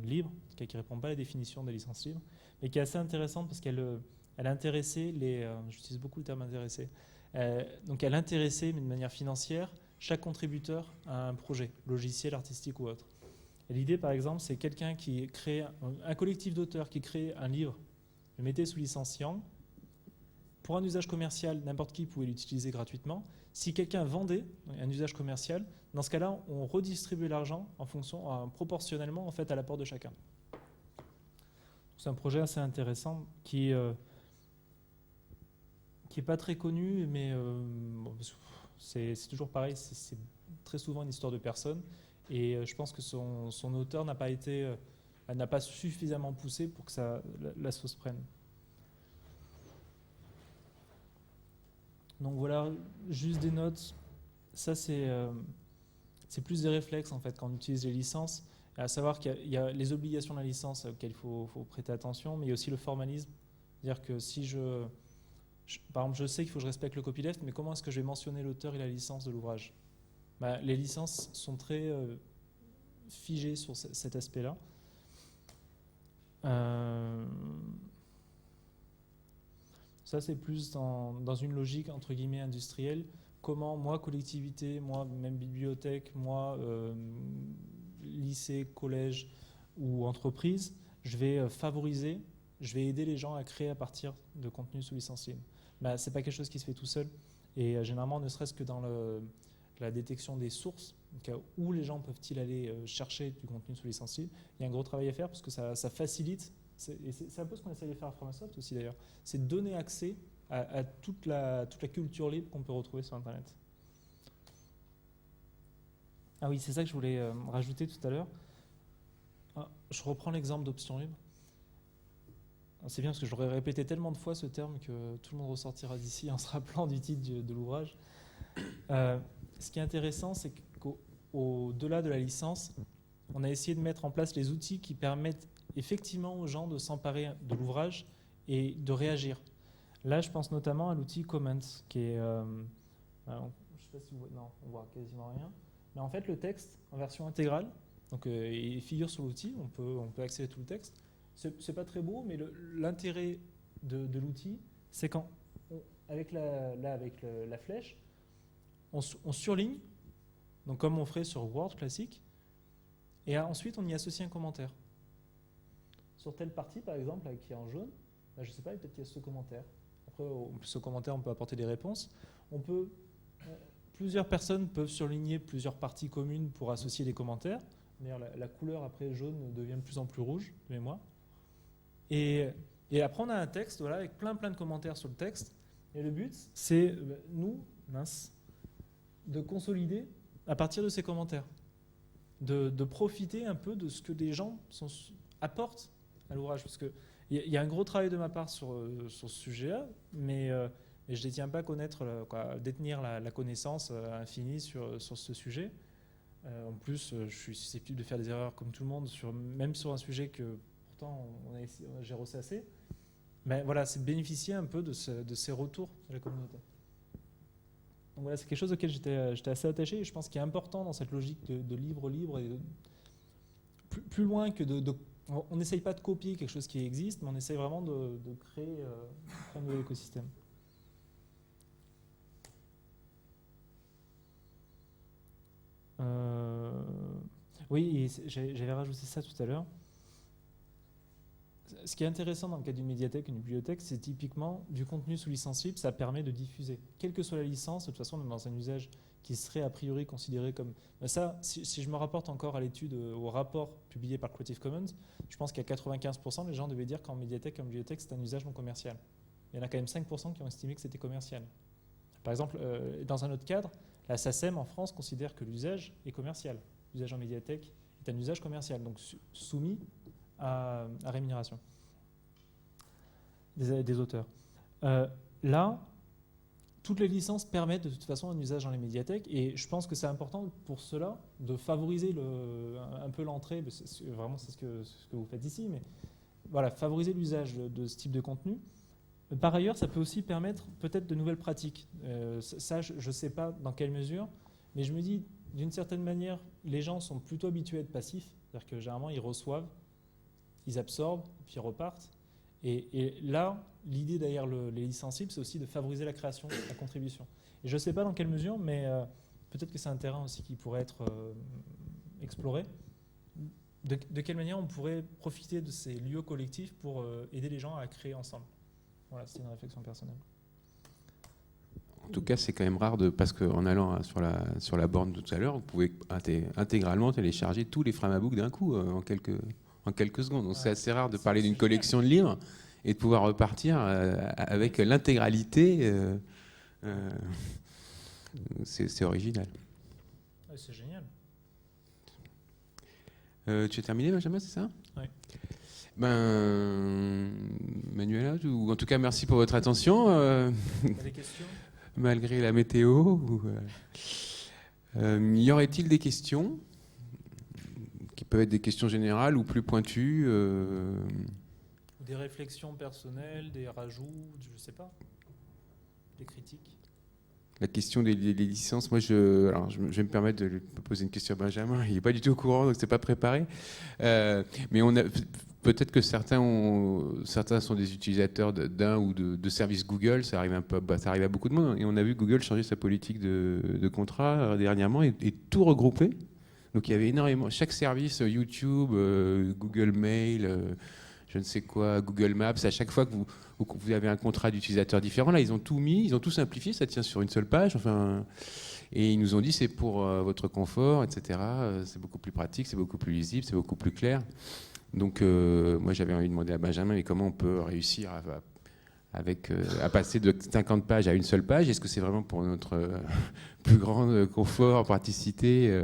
libre, qui ne répond pas à la définition de la licence libre, mais qui est assez intéressante parce qu'elle a intéressé j'utilise beaucoup le terme intéressé, donc elle a intéressé, mais de manière financière, chaque contributeur à un projet, logiciel, artistique ou autre. Et l'idée, par exemple, c'est quelqu'un qui crée, un collectif d'auteurs qui crée un livre, le mettait sous licence Yang. Pour un usage commercial, n'importe qui pouvait l'utiliser gratuitement. Si quelqu'un vendait un usage commercial, dans ce cas-là, on redistribuait l'argent proportionnellement en fait, à l'apport de chacun. C'est un projet assez intéressant qui n'est pas très connu, mais c'est toujours pareil, c'est très souvent une histoire de personne. Et je pense que son auteur n'a pas été elle n'a pas suffisamment poussé pour que la sauce prenne. Donc voilà, juste des notes. Ça, c'est plus des réflexes en fait quand on utilise les licences. À savoir qu'il y a les obligations de la licence auxquelles il faut prêter attention, mais il y a aussi le formalisme. C'est-à-dire que si par exemple, je sais qu'il faut que je respecte le copyleft, mais comment est-ce que je vais mentionner l'auteur et la licence de l'ouvrage? Les licences sont très figées sur cet aspect-là. Ça, c'est plus dans une logique entre guillemets industrielle. Comment moi, collectivité, moi, même bibliothèque, moi, lycée, collège ou entreprise, je vais favoriser, je vais aider les gens à créer à partir de contenus sous licence libre. C'est pas quelque chose qui se fait tout seul. Et généralement, ne serait-ce que dans la détection des sources, où les gens peuvent-ils aller chercher du contenu sous licence libre, il y a un gros travail à faire parce que ça facilite. C'est un peu ce qu'on essaie de faire à Framasoft aussi d'ailleurs, c'est de donner accès à toute la culture libre qu'on peut retrouver sur Internet. Ah oui, c'est ça que je voulais rajouter tout à l'heure. Je reprends l'exemple d'option libre. C'est bien parce que j'aurais répété tellement de fois ce terme que tout le monde ressortira d'ici en se rappelant du titre de l'ouvrage. Ce qui est intéressant, c'est qu'au-delà de la licence, on a essayé de mettre en place les outils qui permettent effectivement aux gens de s'emparer de l'ouvrage et de réagir. Là, je pense notamment à l'outil Comments, qui est... je sais pas si vous voyez, non, on voit quasiment rien. Mais en fait, le texte en version intégrale, donc il figure sur l'outil, on peut accéder à tout le texte. C'est pas très beau, mais l'intérêt de l'outil, c'est avec la flèche, on surligne, donc comme on ferait sur Word classique, et ensuite on y associe un commentaire. Sur telle partie, par exemple, qui est en jaune, je ne sais pas, peut-être qu'il y a ce commentaire. Après, ce commentaire, on peut apporter des réponses. Plusieurs personnes peuvent surligner plusieurs parties communes pour associer des commentaires. D'ailleurs, la couleur après jaune devient de plus en plus rouge, de mémoire. Et après, on a un texte avec plein de commentaires sur le texte. Et le but, c'est de consolider à partir de ces commentaires, de profiter un peu de ce que les gens apportent à l'ouvrage. Parce qu'il y a un gros travail de ma part sur ce sujet-là, mais je ne détiens pas détenir la connaissance infinie sur ce sujet. En plus, je suis susceptible de faire des erreurs comme tout le monde, même sur un sujet que pourtant j'ai ressassé. Mais voilà, c'est de bénéficier un peu de ces retours de la communauté. Donc voilà, c'est quelque chose auquel j'étais assez attaché et je pense qu'il est important dans cette logique de livre libre et plus loin que on n'essaye pas de copier quelque chose qui existe, mais on essaye vraiment de créer un nouvel écosystème. Oui, j'avais rajouté ça tout à l'heure. Ce qui est intéressant dans le cas d'une médiathèque, une bibliothèque, c'est typiquement du contenu sous licence libre, ça permet de diffuser. Quelle que soit la licence, de toute façon, on est dans un usage qui serait a priori considéré comme... Ça, si je me rapporte encore à l'étude, au rapport publié par Creative Commons, je pense qu'à 95% des gens devaient dire qu'en médiathèque, en bibliothèque, c'est un usage non commercial. Il y en a quand même 5% qui ont estimé que c'était commercial. Par exemple, dans un autre cadre, la SACEM en France considère que l'usage est commercial. L'usage en médiathèque est un usage commercial, donc soumis à rémunération des auteurs. Là, toutes les licences permettent de toute façon un usage dans les médiathèques et je pense que c'est important pour cela de favoriser un peu l'entrée, vraiment c'est ce que vous faites ici, mais voilà, favoriser l'usage de ce type de contenu. Par ailleurs, ça peut aussi permettre peut-être de nouvelles pratiques. Ça, je ne sais pas dans quelle mesure, mais je me dis, d'une certaine manière, les gens sont plutôt habitués à être passifs, c'est-à-dire que généralement ils reçoivent, ils absorbent, puis ils repartent. Et là, l'idée derrière les licences libres, c'est aussi de favoriser la création, la contribution. Et je ne sais pas dans quelle mesure, mais peut-être que c'est un terrain aussi qui pourrait être exploré. De quelle manière on pourrait profiter de ces lieux collectifs pour aider les gens à créer ensemble. Voilà, c'est une réflexion personnelle. En tout cas, c'est quand même rare parce qu'en allant sur la borne tout à l'heure, vous pouvez intégralement télécharger tous les Framabook d'un coup en quelques secondes. Donc c'est assez rare de parler d'une collection de livres et de pouvoir repartir avec l'intégralité. C'est original. Ouais, c'est génial. Tu as terminé, Benjamin, c'est ça ? Oui. Manuela, ou en tout cas merci pour votre attention, Des questions? malgré la météo. Y aurait-il des questions qui peuvent être des questions générales ou plus pointues Des réflexions personnelles, des rajouts, je ne sais pas, des critiques? La question des licences, moi je vais me permettre de lui poser une question à Benjamin, il n'est pas du tout au courant, donc c'est pas préparé. Mais peut-être que certains sont des utilisateurs d'un ou de services Google, ça arrive ça arrive à beaucoup de monde, et on a vu Google changer sa politique de contrat dernièrement et tout regrouper. Donc il y avait énormément, chaque service, YouTube, Google Mail, je ne sais quoi, Google Maps, à chaque fois que vous avez un contrat d'utilisateur différent, là ils ont tout mis, ils ont tout simplifié, ça tient sur une seule page, enfin, et ils nous ont dit c'est pour votre confort, etc. C'est beaucoup plus pratique, c'est beaucoup plus lisible, c'est beaucoup plus clair. Donc moi j'avais envie de demander à Benjamin, mais comment on peut réussir à passer de 50 pages à une seule page? Est-ce que c'est vraiment pour notre plus grand confort, praticité?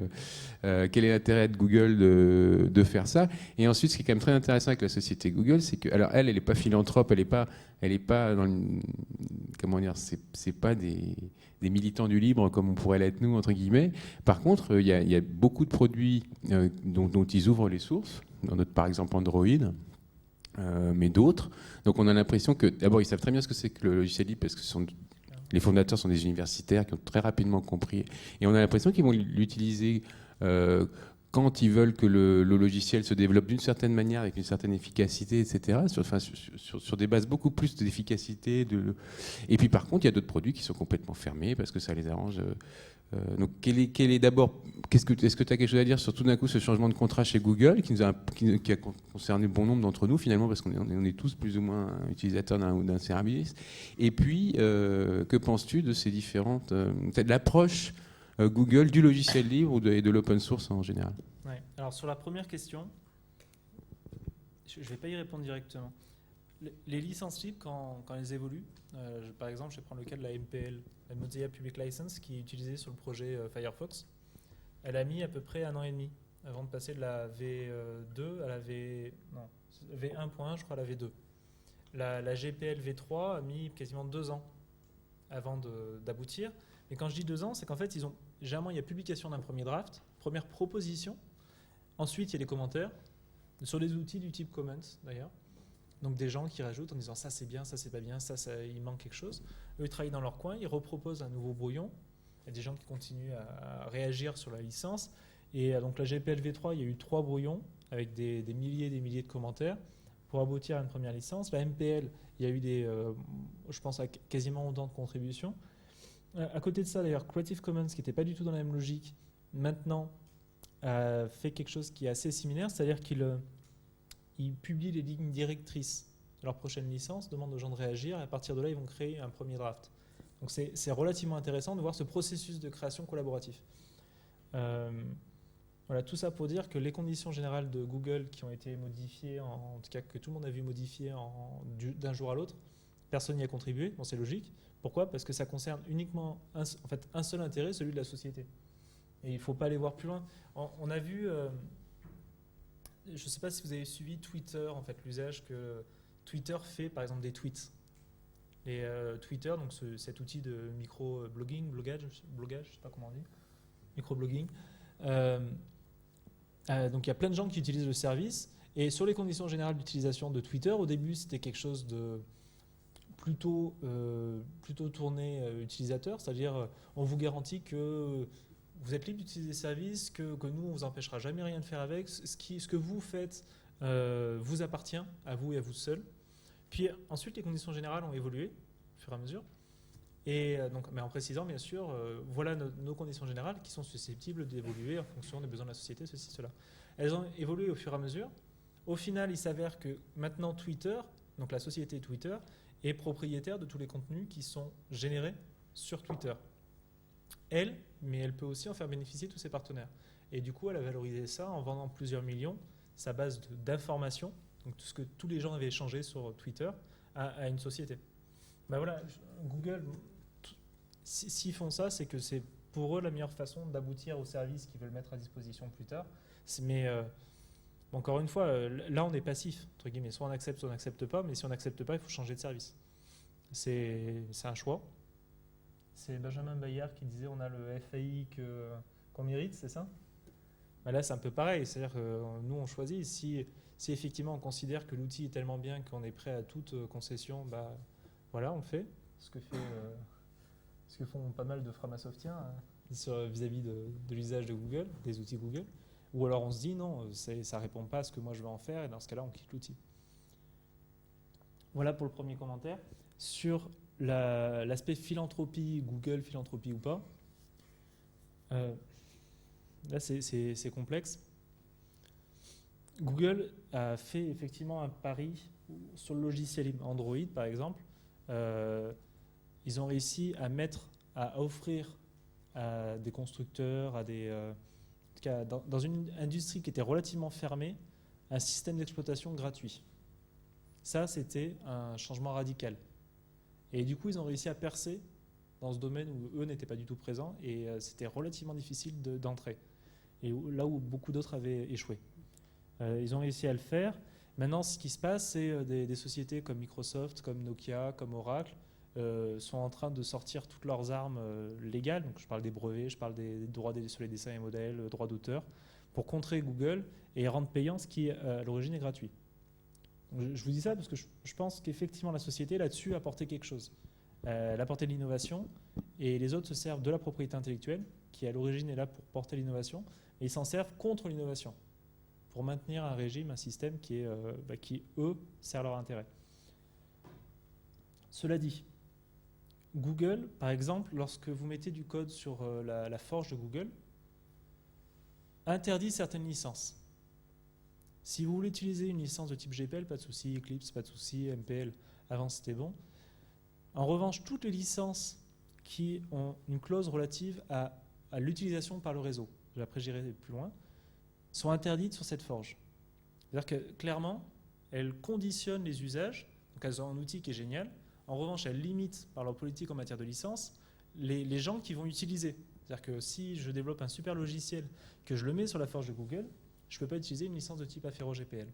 Quel est l'intérêt de Google de faire ça? Et ensuite, ce qui est quand même très intéressant avec la société Google, c'est que, alors elle n'est pas philanthrope, elle est pas dans comment dire, c'est pas des militants du libre comme on pourrait l'être nous, entre guillemets. Par contre, il y a beaucoup de produits dont ils ouvrent les sources, dans notre, par exemple, Android. Mais d'autres. Donc on a l'impression que, d'abord, ils savent très bien ce que c'est que le logiciel libre, parce que les fondateurs sont des universitaires qui ont très rapidement compris. Et on a l'impression qu'ils vont l'utiliser quand ils veulent que le logiciel se développe d'une certaine manière, avec une certaine efficacité, etc., sur des bases beaucoup plus d'efficacité. Et puis par contre, il y a d'autres produits qui sont complètement fermés parce que ça les arrange. Donc, quel est d'abord, est-ce que tu as quelque chose à dire sur tout d'un coup ce changement de contrat chez Google qui a concerné bon nombre d'entre nous finalement, parce qu'on est tous plus ou moins utilisateurs d'un service. Et puis, que penses-tu de ces différentes, peut-être l'approche Google du logiciel libre et de l'open source en général? Ouais. Alors sur la première question, je ne vais pas y répondre directement. Les licences libres, quand elles évoluent, par exemple, je vais prendre le cas de la MPL, la Mozilla Public License, qui est utilisée sur le projet Firefox. Elle a mis à peu près 1 an et demi avant de passer de la V2 à la V1.1, je crois, à la V2. La GPL V3 a mis quasiment 2 ans avant d'aboutir. Mais quand je dis 2 ans, c'est qu'en fait, généralement, il y a publication d'un premier draft, première proposition. Ensuite, il y a les commentaires sur des outils du type Comments, d'ailleurs. Donc des gens qui rajoutent en disant ça c'est bien, ça c'est pas bien, ça il manque quelque chose. Eux ils travaillent dans leur coin, ils reproposent un nouveau brouillon. Il y a des gens qui continuent à réagir sur la licence. Et donc la GPL V3, il y a eu 3 brouillons avec des milliers et des milliers de commentaires pour aboutir à une première licence. La MPL, il y a eu je pense à quasiment autant de contributions. À côté de ça d'ailleurs, Creative Commons, qui n'était pas du tout dans la même logique, maintenant fait quelque chose qui est assez similaire, c'est-à-dire qu'ils publient les lignes directrices de leur prochaine licence, demandent aux gens de réagir, et à partir de là, ils vont créer un premier draft. Donc c'est relativement intéressant de voir ce processus de création collaboratif. Voilà, tout ça pour dire que les conditions générales de Google qui ont été modifiées, en tout cas que tout le monde a vu modifiées d'un jour à l'autre, personne n'y a contribué, bon, c'est logique. Pourquoi? Parce que ça concerne uniquement un seul intérêt, celui de la société. Et il ne faut pas aller voir plus loin. On a vu... je ne sais pas si vous avez suivi Twitter, en fait, l'usage que Twitter fait, par exemple, des tweets. Et Twitter, donc cet outil de micro-blogging, blogage, je ne sais pas comment on dit, micro-blogging. Donc il y a plein de gens qui utilisent le service. Et sur les conditions générales d'utilisation de Twitter, au début, c'était quelque chose de plutôt tourné utilisateur, c'est-à-dire on vous garantit que vous êtes libre d'utiliser des services, que nous, on ne vous empêchera jamais rien de faire avec. Ce que vous faites vous appartient à vous et à vous seul. Puis ensuite, les conditions générales ont évolué au fur et à mesure. Et donc, mais en précisant, bien sûr, voilà nos conditions générales qui sont susceptibles d'évoluer en fonction des besoins de la société, ceci, cela. Elles ont évolué au fur et à mesure. Au final, il s'avère que maintenant Twitter, donc la société Twitter, est propriétaire de tous les contenus qui sont générés sur Twitter. Mais elle peut aussi en faire bénéficier tous ses partenaires. Et du coup, elle a valorisé ça en vendant plusieurs millions, sa base d'informations, donc tout ce que tous les gens avaient échangé sur Twitter, à une société. Ben voilà, Google, s'ils font ça, c'est que c'est pour eux la meilleure façon d'aboutir aux services qu'ils veulent mettre à disposition plus tard. Mais Bon, encore une fois, là on est passif, entre guillemets. Soit on n'accepte pas, mais si on n'accepte pas, il faut changer de service. C'est un choix. C'est Benjamin Bayard qui disait on a le FAI qu'on mérite, c'est ça? Bah là, c'est un peu pareil. C'est-à-dire que nous, on choisit. Si effectivement on considère que l'outil est tellement bien qu'on est prêt à toute concession, bah, voilà, on le fait. Ce que font pas mal de pharmaceutiens vis-à-vis de l'usage de Google, des outils Google. Ou alors on se dit non, ça ne répond pas à ce que moi je veux en faire, et dans ce cas-là, on quitte l'outil. Voilà pour le premier commentaire. Sur l'aspect philanthropie, Google, philanthropie ou pas, là c'est complexe. Google a fait effectivement un pari sur le logiciel libre. Android, par exemple. Ils ont réussi à offrir à des constructeurs, dans une industrie qui était relativement fermée, un système d'exploitation gratuit. Ça, c'était un changement radical. Et du coup, ils ont réussi à percer dans ce domaine où eux n'étaient pas du tout présents, et c'était relativement difficile d'entrer. Et là où beaucoup d'autres avaient échoué. Ils ont réussi à le faire. Maintenant, ce qui se passe, c'est des sociétés comme Microsoft, comme Nokia, comme Oracle, sont en train de sortir toutes leurs armes légales. Donc, je parle des brevets, je parle des droits sur les dessins et modèles, droits d'auteur, pour contrer Google et rendre payant ce qui, à l'origine, est gratuit. Donc, je vous dis ça parce que je pense qu'effectivement, la société, là-dessus, a apporté quelque chose. Elle a apporté de l'innovation, et les autres se servent de la propriété intellectuelle, qui, à l'origine, est là pour porter l'innovation, et ils s'en servent contre l'innovation, pour maintenir un régime, un système qui, eux, sert leur intérêt. Cela dit, Google, par exemple, lorsque vous mettez du code sur la forge de Google, interdit certaines licences. Si vous voulez utiliser une licence de type GPL, pas de souci, Eclipse, pas de souci, MPL, avant c'était bon. En revanche, toutes les licences qui ont une clause relative à l'utilisation par le réseau, après j'irai plus loin, sont interdites sur cette forge. C'est-à-dire que clairement, elles conditionnent les usages, donc elles ont un outil qui est génial. En revanche, elles limitent par leur politique en matière de licence les gens qui vont utiliser. C'est-à-dire que si je développe un super logiciel, que je le mets sur la forge de Google, je ne peux pas utiliser une licence de type Affero GPL.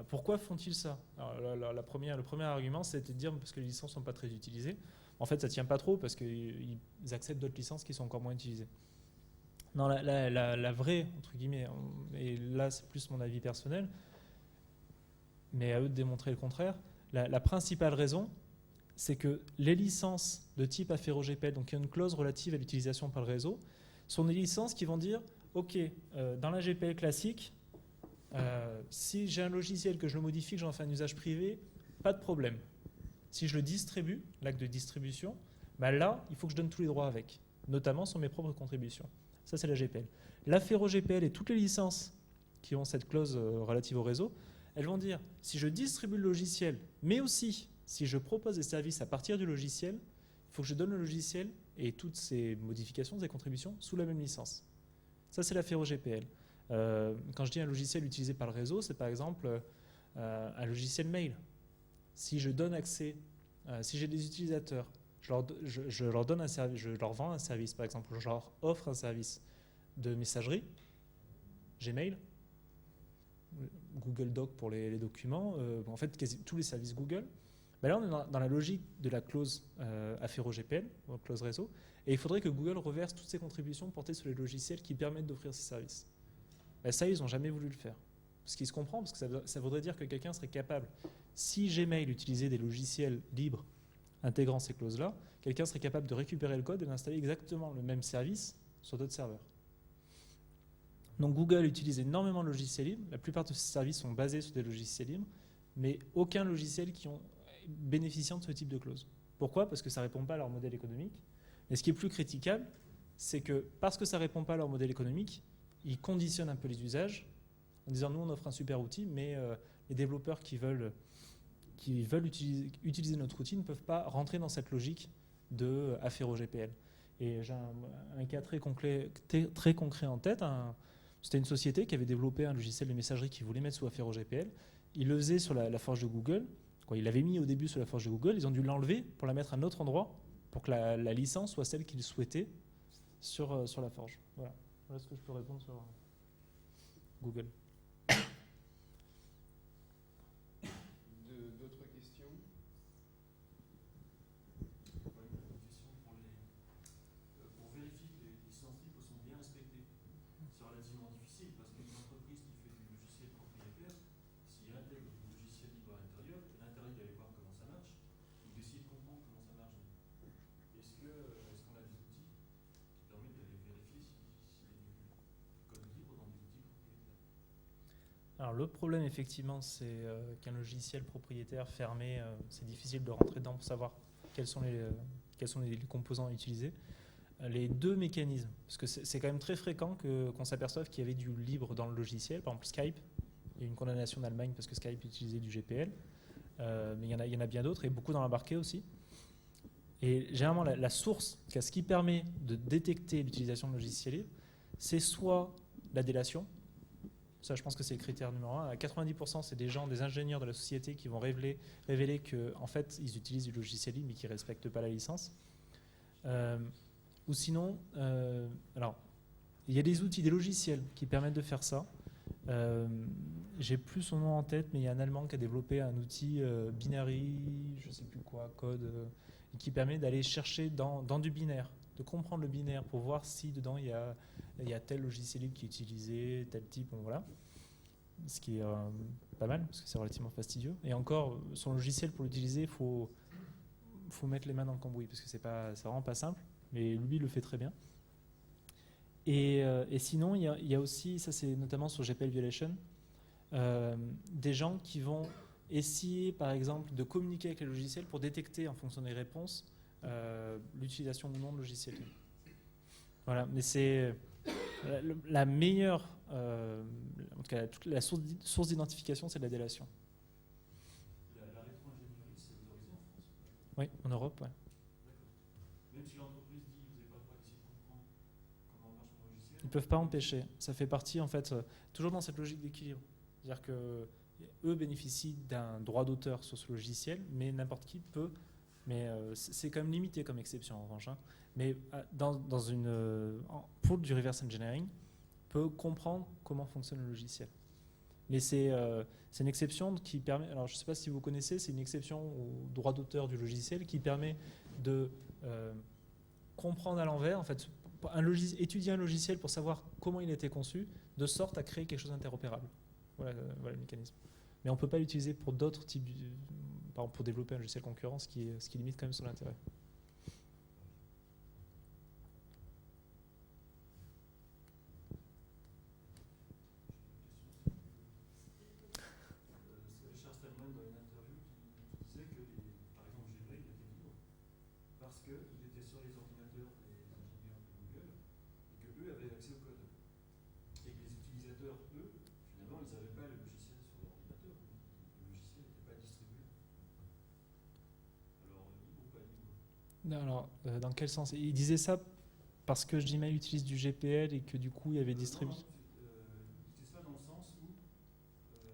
Pourquoi font-ils ça? Alors, le premier argument, c'était de dire parce que les licences ne sont pas très utilisées. En fait, ça ne tient pas trop parce qu'ils acceptent d'autres licences qui sont encore moins utilisées. Non, la vraie, entre guillemets, et là c'est plus mon avis personnel, mais à eux de démontrer le contraire, la principale raison, c'est que les licences de type Affero GPL, donc il y a une clause relative à l'utilisation par le réseau, sont des licences qui vont dire, ok, dans la GPL classique, si j'ai un logiciel que je le modifie, que j'en fais un usage privé, pas de problème. Si je le distribue, l'acte de distribution, là, il faut que je donne tous les droits avec, notamment sur mes propres contributions. Ça, c'est la GPL. L'Affero GPL et toutes les licences qui ont cette clause relative au réseau, elles vont dire, si je distribue le logiciel, mais aussi si je propose des services à partir du logiciel, il faut que je donne le logiciel et toutes ces modifications, ces contributions, sous la même licence. Ça, c'est l'Affero GPL. Quand je dis un logiciel utilisé par le réseau, c'est par exemple un logiciel mail. Si je donne accès, si j'ai des utilisateurs, je leur donne un service, je leur vends un service, par exemple, je leur offre un service de messagerie, Gmail, Google Doc pour les documents, en fait, tous les services Google. Là, on est dans la logique de la clause Affero GPL, clause réseau, et il faudrait que Google reverse toutes ses contributions portées sur les logiciels qui permettent d'offrir ces services. Ça, ils n'ont jamais voulu le faire. Ce qui se comprend, parce que ça voudrait dire que quelqu'un serait capable, si Gmail utilisait des logiciels libres intégrant ces clauses-là, quelqu'un serait capable de récupérer le code et d'installer exactement le même service sur d'autres serveurs. Donc Google utilise énormément de logiciels libres. La plupart de ces services sont basés sur des logiciels libres, mais aucun logiciel qui ont bénéficiant de ce type de clause. Pourquoi? Parce que ça ne répond pas à leur modèle économique. Et ce qui est plus critiquable, c'est que parce que ça ne répond pas à leur modèle économique, ils conditionnent un peu les usages en disant nous on offre un super outil, mais les développeurs qui veulent utiliser notre outil ne peuvent pas rentrer dans cette logique de Affero GPL. Et j'ai un cas très concret en tête. C'était une société qui avait développé un logiciel de messagerie qu'ils voulaient mettre sous Affero GPL. Ils le faisaient sur la forge de Google. Ils l'avaient mis au début sur la forge de Google. Ils ont dû l'enlever pour la mettre à un autre endroit pour que la licence soit celle qu'ils souhaitaient sur la forge. Voilà ce que je peux répondre sur Google. Alors le problème effectivement c'est qu'un logiciel propriétaire fermé, c'est difficile de rentrer dedans pour savoir quels sont les composants à utiliser. Les deux mécanismes, parce que c'est quand même très fréquent qu'on s'aperçoive qu'il y avait du libre dans le logiciel, par exemple Skype, il y a eu une condamnation d'Allemagne parce que Skype utilisait du GPL, mais il y en a bien d'autres et beaucoup dans l'embarqué aussi. Et généralement la source, ce qui permet de détecter l'utilisation de logiciels libres, c'est soit la délation. Ça, je pense que c'est le critère numéro 1. À 90%, c'est des ingénieurs de la société qui vont révéler qu'en fait, ils utilisent du logiciel libre mais qui ne respectent pas la licence. Ou sinon, alors, il y a des outils, des logiciels qui permettent de faire ça. J'ai plus son nom en tête, mais il y a un Allemand qui a développé un outil binary, je ne sais plus quoi, code, qui permet d'aller chercher dans du binaire, de comprendre le binaire pour voir si dedans il y a tel logiciel libre qui est utilisé, tel type, bon, voilà. Ce qui est pas mal, parce que c'est relativement fastidieux. Et encore, son logiciel, pour l'utiliser, il faut mettre les mains dans le cambouis, parce que c'est vraiment pas simple, mais lui, il le fait très bien. Et sinon, il y a aussi, ça c'est notamment sur GPL Violation, des gens qui vont essayer, par exemple, de communiquer avec les logiciels pour détecter, en fonction des réponses, l'utilisation ou non de logiciels. Voilà, mais c'est la meilleure, en tout cas, la source d'identification, c'est de la délation. La rétro-ingénierie, c'est autorisé en France? Oui, en Europe, oui. D'accord. Même si l'entreprise dit vous n'avez pas le droit d'essayer de comprendre comment marche mon logiciel? Ils ne peuvent pas empêcher. Ça fait partie, en fait, toujours dans cette logique d'équilibre. C'est-à-dire qu'eux bénéficient d'un droit d'auteur sur ce logiciel, mais n'importe qui peut. Mais c'est quand même limité comme exception, en revanche. Hein. Mais pour du reverse engineering, peut comprendre comment fonctionne le logiciel. Mais c'est une exception qui permet. Alors, je ne sais pas si vous connaissez, c'est une exception au droit d'auteur du logiciel qui permet de comprendre à l'envers, en fait, étudier un logiciel pour savoir comment il a été conçu, de sorte à créer quelque chose d'interopérable. Voilà le mécanisme. Mais on ne peut pas l'utiliser pour d'autres types, par exemple pour développer un logiciel concurrent, ce qui limite quand même son intérêt. Richard Stallman, dans une interview, qui disait que, par exemple, Gmail était libre parce qu'il était sur les ordinateurs des ingénieurs de Google et qu'eux avaient accès au code. Et que les utilisateurs, eux, finalement, ils n'avaient pas le logiciel sur l'ordinateur. Le logiciel n'était pas distribué. Alors, libre ou pas libre? Alors, dans quel sens? Il disait ça parce que Gmail utilise du GPL et que du coup il y avait distribué. Il disait ça dans le sens où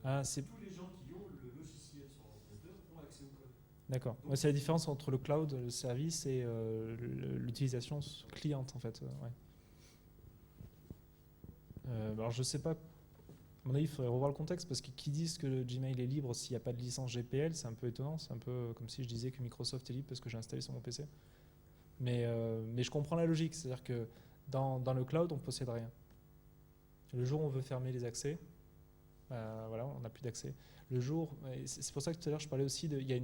tous les gens qui ont le logiciel sur l'ordinateur ont accès au code. D'accord. Ouais, c'est la différence entre le cloud, le service et l'utilisation cliente en fait. Ouais. Alors je sais pas. À mon avis, il faudrait revoir le contexte parce que qui disent que le Gmail est libre s'il n'y a pas de licence GPL, c'est un peu étonnant. C'est un peu comme si je disais que Microsoft est libre parce que j'ai installé sur mon PC. Mais je comprends la logique, c'est-à-dire que dans le cloud, on ne possède rien. Le jour où on veut fermer les accès, voilà, on n'a plus d'accès. Le jour, c'est pour ça que tout à l'heure je parlais aussi il y a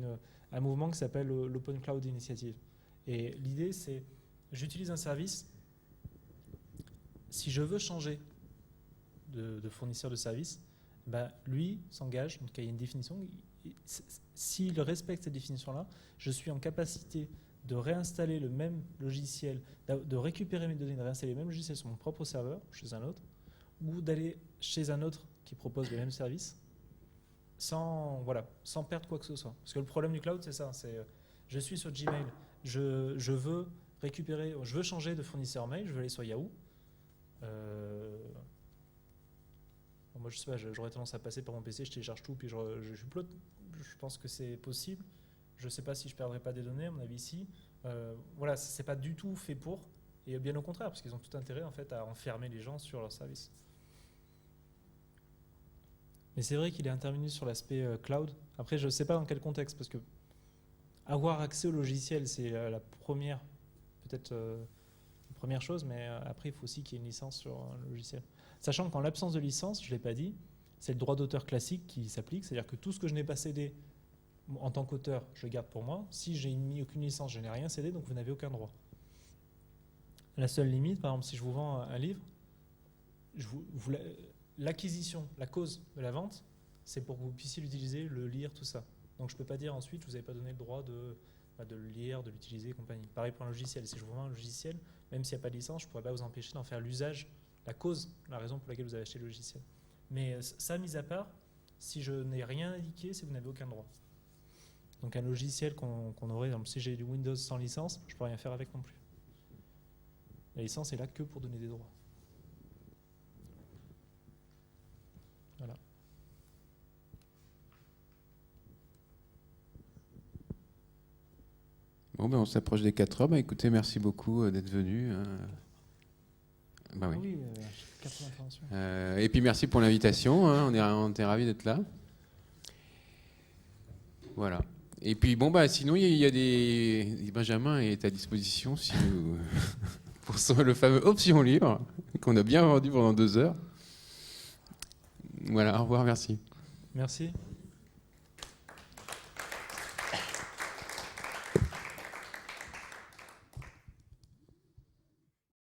un mouvement qui s'appelle l'Open Cloud Initiative. Et l'idée, c'est j'utilise un service. Si je veux changer de fournisseur de service, lui s'engage, en tout cas il y a une définition. S'il respecte cette définition-là, je suis en capacité de réinstaller le même logiciel, de récupérer mes données, de réinstaller le même logiciel sur mon propre serveur, chez un autre, ou d'aller chez un autre qui propose le même service, sans perdre quoi que ce soit. Parce que le problème du cloud, c'est ça, je suis sur Gmail, je veux changer de fournisseur mail, je veux aller sur Yahoo. Moi, je sais pas, j'aurais tendance à passer par mon PC, je télécharge tout, puis je upload. Je pense que c'est possible. Je ne sais pas si je ne perdrai pas des données, à mon avis, si. Voilà, ce n'est pas du tout fait pour, et bien au contraire, parce qu'ils ont tout intérêt en fait, à enfermer les gens sur leur service. Mais c'est vrai qu'il est intervenu sur l'aspect cloud. Après, je ne sais pas dans quel contexte, parce que avoir accès au logiciel, c'est la première, peut-être première chose, mais après, il faut aussi qu'il y ait une licence sur le logiciel. Sachant qu'en l'absence de licence, je ne l'ai pas dit, c'est le droit d'auteur classique qui s'applique, c'est-à-dire que tout ce que je n'ai pas cédé en tant qu'auteur, je le garde pour moi. Si j'ai mis aucune licence, je n'ai rien cédé, donc vous n'avez aucun droit. La seule limite, par exemple, si je vous vends un livre, l'acquisition, la cause de la vente, c'est pour que vous puissiez l'utiliser, le lire, tout ça. Donc je ne peux pas dire ensuite, vous n'avez pas donné le droit de le lire, de l'utiliser et compagnie. Pareil pour un logiciel. Si je vous vends un logiciel, même s'il n'y a pas de licence, je ne pourrais pas vous empêcher d'en faire l'usage, la cause, la raison pour laquelle vous avez acheté le logiciel. Mais ça, mis à part, si je n'ai rien indiqué, c'est que vous n'avez aucun droit. Donc un logiciel qu'on aurait, dans le si j'ai du Windows sans licence, je ne peux rien faire avec non plus. La licence est là que pour donner des droits. Voilà. Bon, ben, on s'approche des 4 heures. Bah, écoutez, merci beaucoup d'être venu. Bah, oui. Ah oui, 4 interventions. Et puis merci pour l'invitation. Hein. On est ravis d'être là. Voilà. Et puis bon, bah, sinon, il y a des. Benjamin est à disposition si vous... pour le fameux Option Libre qu'on a bien vendu pendant 2 heures. Voilà, au revoir, merci. Merci.